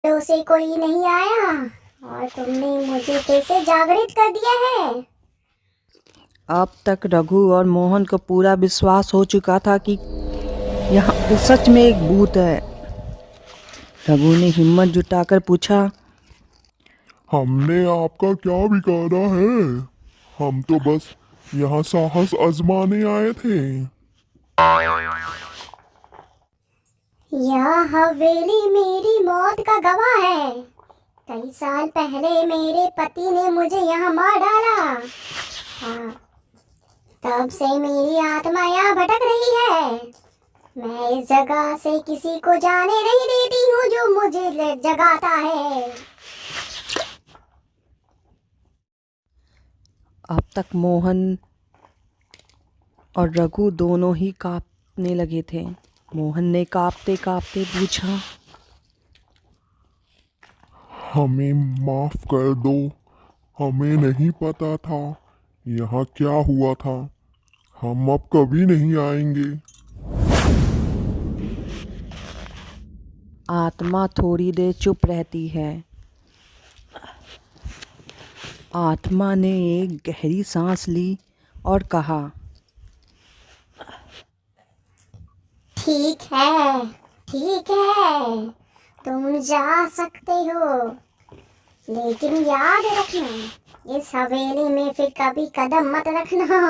से कोई नहीं आया और तुमने मुझे कैसे जागृत कर दिया है। अब तक रघु और मोहन को पूरा विश्वास हो चुका था कि यहाँ पे सच में एक भूत है। रघु ने हिम्मत जुटाकर पूछा, हमने आपका क्या बिगाड़ा है? हम तो बस यहाँ साहस आजमाने आए थे। यह हवेली मेरी मौत का गवाह है। कई साल पहले मेरे पति ने मुझे यहाँ मार डाला। हाँ, तब से मेरी आत्मा यहाँ भटक रही है। मैं इस जगह से किसी को जाने नहीं देती हूँ जो मुझे जगाता है। अब तक मोहन और रघु दोनों ही कांपने लगे थे। मोहन ने कांपते कांपते पूछा, हमें माफ कर दो। हमें नहीं पता था यहाँ क्या हुआ था। हम अब कभी नहीं आएंगे। आत्मा थोड़ी देर चुप रहती है। आत्मा ने एक गहरी सांस ली और कहा, ठीक है, ठीक है, तुम जा सकते हो, लेकिन याद रखना इस हवेली में फिर कभी कदम मत रखना।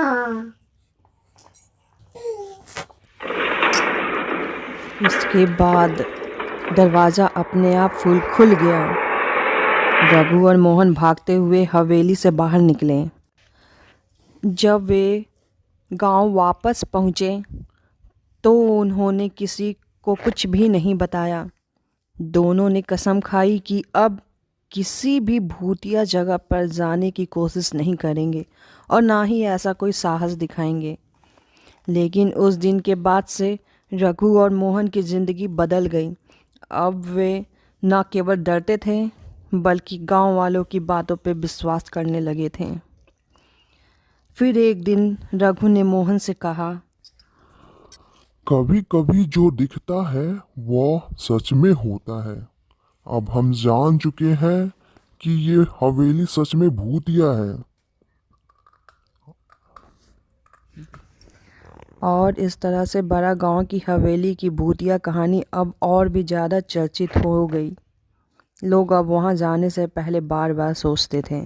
इसके बाद दरवाज़ा अपने आप खुल गया। रघु और मोहन भागते हुए हवेली से बाहर निकले। जब वे गांव वापस पहुँचे तो उन्होंने किसी को कुछ भी नहीं बताया। दोनों ने कसम खाई कि अब किसी भी भूतिया जगह पर जाने की कोशिश नहीं करेंगे और ना ही ऐसा कोई साहस दिखाएंगे। लेकिन उस दिन के बाद से रघु और मोहन की ज़िंदगी बदल गई। अब वे न केवल डरते थे बल्कि गांव वालों की बातों पर विश्वास करने लगे थे। फिर एक दिन रघु ने मोहन से कहा, कभी कभी जो दिखता है वो सच में होता है। अब हम जान चुके हैं कि ये हवेली सच में भूतिया है। और इस तरह से बड़ा गांव की हवेली की भूतिया कहानी अब और भी ज़्यादा चर्चित हो गई। लोग अब वहां जाने से पहले बार बार सोचते थे।